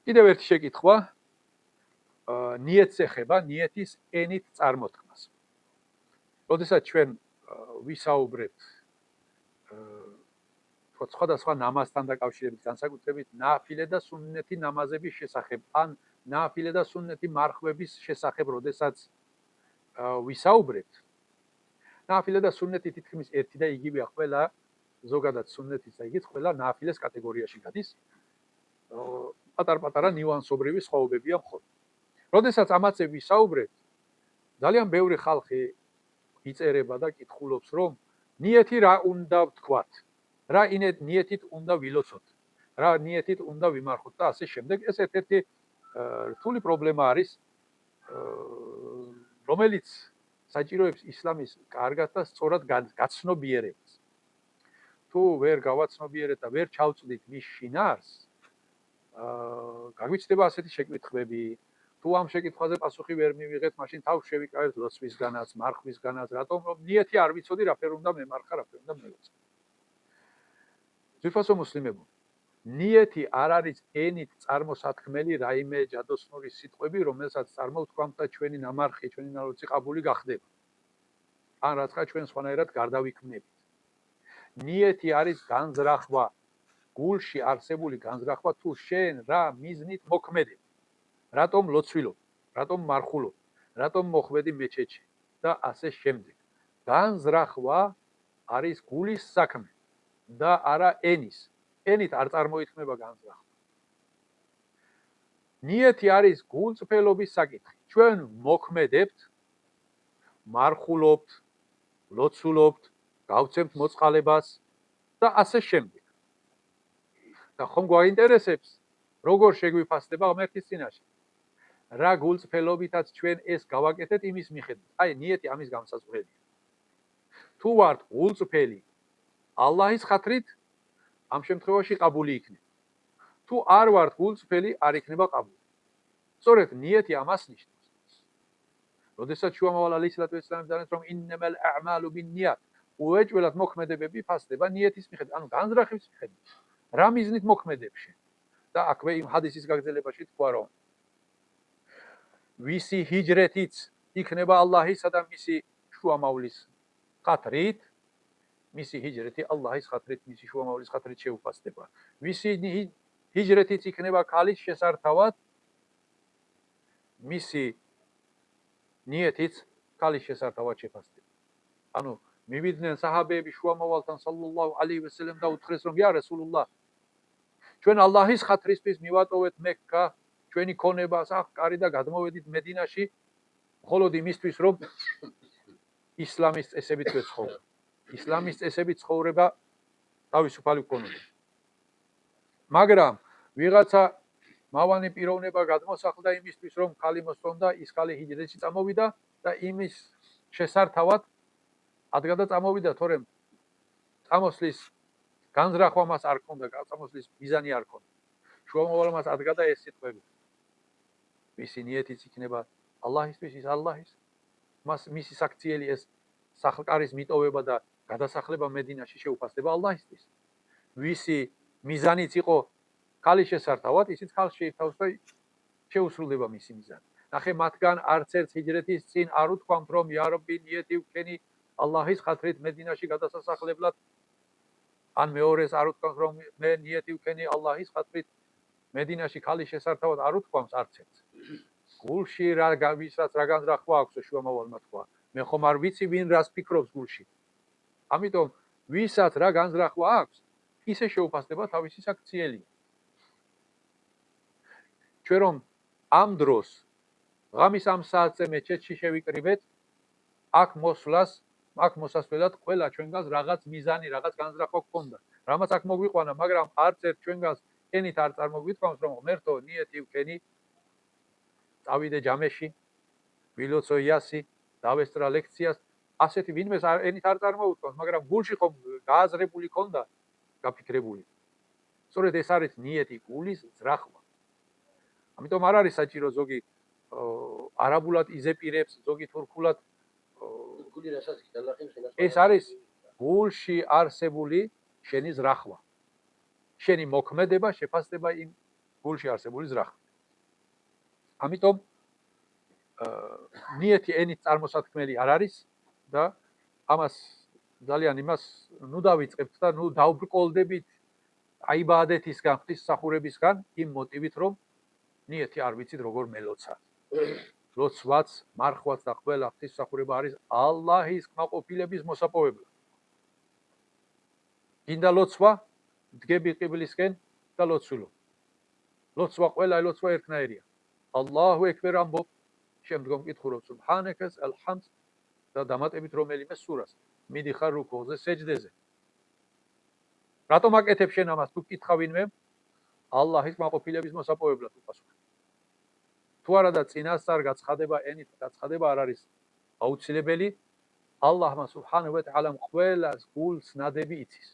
კიდევ ერთი შეკითხვა ნიეტს ეხება ნიეთის ენით წარმოთქმას. როდესაც ჩვენ ვისაუბრებთ სხვადასხვა ნამაზთან დაკავშირებით, განსაკუთრებით ნაფილე და სუნნეთი ნამაზების შესახებ, ან ნაფილე და სუნნეთი მარხვების შესახებ, როდესაც ვისაუბრებთ, ნაფილე და სუნნეთი თითქმის ერთი და იგივეა, ყველა ზოგადად სუნნეთის და იგიც ყველა ნაფილეს კატეგორიაში გადის. პატარ-პატარა ნიუანსობრივი სხვაობებია მხოლოდ. როდესაც ამაზე ვისაუბრებთ, ძალიან ბევრი ხალხი იწერება და კითხულობს, რომ ნიეთი რა უნდა ვთქვათ, რა ნიეთით უნდა ვილოცოთ, რა ნიეთით უნდა ვიმარხოთ და ასე შემდეგ. ეს ერთ-ერთი რთული პრობლემა არის, რომელიც საჭიროებს ისლამის კარგად და სწორად გაცნობიერებას. თუ ვერ გავაცნობიერეთ და ვერ ჩავწვდით მის შინაარს, გაგვიჩნდება ასეთი შეკითხვები, თუ ამ შეკითხვაზე პასუხი ვერ მივიღეთ, მაშინ თავს შევიკავებთ ლოცვისგანაც, მარხვისგანაც, რატომ რომ ნიეთი არ ვიცოდი, რა ფერ უნდა მემარხა, რა ფერ უნდა მელოცო. ძვირფასო მუსლიმებო, ნიეთი არ არის ენით წარმოსათქმელი რაიმე ჯადოსნური სიტყვები, რომელსაც წარმოვთქვამთ და ჩვენი ნამარხი, ჩვენი ნალოცი ყაბული გახდება. ან რაცა ჩვენ სხვანაირად გარდავიქმნებით. ნიეთი არის განზრახვა, გულში არსებული განზრახვა, თუ შენ რა მიზნით მოქმედებ. რატომ ლოცვილობ, რატომ მარხულობ, რატომ მოხვედი მეჩეთში და ასე შემდეგ. განზრახვა არის გულის საქმე და არა ენის. ენით არ წარმოითქმება განზრახვა. ნიეთი არის გულწრფელობის საკითხი. ჩვენ მოქმედებთ, მარხულობთ, ლოცულობთ, გავცემთ მოწყალებას და ასე შემდეგ. და ხომ გვაინტერესებს, როგორ შეგვიფასდება ღმერთის წინაშე. რა გულწრფელობითაც ჩვენ ეს გავაკეთეთ იმის მიხედვით. აი, ნიეთი ამის განსაზღვრელია. თუ ვართ გულწრფელი ალლაჰის ხათრით, ამ შემთხვევაში ყაბული იქნება. თუ არ ვართ გულწრფელი, არ იქნება ყაბული. სწორედ ნიეთი ამას ნიშნავს. როდესაც შუამავალ ალეისალათუ ვასალამი დანიშნავს, რომ ინნამალ ა'მალუ ბინნიათ, უეჭველად მოქმედებები ფასდება ნიეთის მიხედვით, ანუ განზრახვის მიხედვით. რა მიზნით მოქმედებ შენ? და აქვე იმ ჰადისის გაგრძელებაში თქვა, რომ ვისი ჰიჯრეთიც იქნება ალლაჰისა და მისი შუამავლის ხათრით, მისი ჰიჯრეთი ალლაჰის ხათრით, მისი შუამავლის ხათრით შეუფასდება. ვისი ჰიჯრეთიც იქნება ქალის შესართავად, მისი ნიეთიც ქალის შესართავად შეფასდება. ანუ მივიდნენ საჰაბეები შუამავალთან სალლალლაჰუ ალეიჰი ვასალამ და უთხრეს, რომ ია რასულულლაჰ, ჩვენ ალლაჰის ხათრისთვის მივატოვეთ მექა, ჩვენი ქონებას აღკარი და გადმოვედით მედინაში, მხოლოდ იმისთვის, რომ ისლამის წესებით ვეცხოვროთ. ისლამის წესებით ცხოვრება თავისუფალი გქონოდა. მაგრამ ვიღაცა მავანი პიროვნება გადმოსახლდა იმისთვის, რომ ქალი მოსწონდა, ის ქალი ჰიჯრეთში წამოვიდა და იმის შესართავად ადგადა წამოვიდა, თორემ წამოსლის განზრახვა მას არ ქონდა, წამოსლის მიზანი არ ქონდა. შუამავალ მას ადგადა ეს სიტყვები. მისი ნიეთიც იქნება ალლაჰისთვის, ის ალლაჰის. მას მისი საქციელი ეს სახლკარის მიტოვება და გადასახლება მედინაში შეუფასდება ალლაჰისთვის. ვისი მიზანიც იყო ქალის შესართავად, ისიც ქალს შეიცავს და შეუსრულდება მისი მიზანი. ნახე, მათგან არც ერთ ჰიჯრეთის წინ არ უთქვამთ, რომ ია რაბბი, ნიეთი ვქენი ალლაჰის ხათრით მედინაში გადასასახლებლად, ან მეორეს არ უთქვამთ, რომ მე ნიეთი ვქენი ალლაჰის ხათრით მედინაში ქალის შესართავად, არ უთქვამს არც ერთს. გულში ვისაც რა განზრახვა აქვს, შუამავალმა თქვა, მე ხომ არ ვიცი ვინ რას ფიქრობს გულში. ამიტომ ვისაც რა განზრახვა აქვს, ისე შეუფასდება თავისი საქციელი. ჩვენ რომ ამ დროს ღამის ამ საათზე მეჩეთში შევიკრიბეთ, აქ მოსასვლელად ყველა ჩვენგანს რაღაც მიზანი, რაღაც განზრახვა გქონდა. რამაც აქ მოგვიყვანა, მაგრამ არც ერთ ჩვენგანს ენით არ წარმოგვითქვამს, რომ ღმერთო, ნიეთი ვქენი, წავიდე ჯამეში, ვილოცო იასი, დავესწრა ლექციას, ასეთი ვინმეს ენით არ წარმოუდგამს, მაგრამ გულში ხომ გააზრებული ქონდა, გაფიქრებული. სწორედ ეს არის ნიეთი, გულის ზრახვა. ამიტომ არ არის საჭირო ზოგი არაბულად იზეპირებს, ზოგი თურქულად. ეს არის გულში არსებული შენი ზრახვა. შენი მოქმედება შეფასდება იმ გულში არსებული ზრახ. ამიტომ ნიეთი ენით წარმოსათქმელი არ არის და ამას ძალიან იმას ნუ დავიწყებთ და ნუ დავბრკოლდებით აიბადეთისგან, ღვთისმსახურებისგან იმ მოტივით, რომ ნიეთი არ ვიცით როგორ მელოცა. ლოცვაც, მარხვაც და ყველა ღვთისმსახურება არის ალლაჰის კმაყოფილების მოსაპოვებლად. გინდა ლოცვა, დგები ყიბლისკენ და ლოცულობ. ლოცვა ყველა ლოცვა ერთნაირია. ალლაჰუ ეკბერ ამბობ, შემდგომ კითხულობ სუბჰანაკას ალჰამდ და დამატებით რომელიმე სურას. მიდიხარ რუკუზე, სეჯდეზე. რატომ აკეთებ შენ ამას თუ კითხა ვინმე? ალლაჰის კმაყოფილების მოსაპოვებლად უპასუხებ. თუ არადა წინასწარ გაცხადება ენით გაცხადება არ არის აუცილებელი. ალლაჰმა სუბჰანაჰუ ვა თაალამ ყველას გულს ნადები იცის.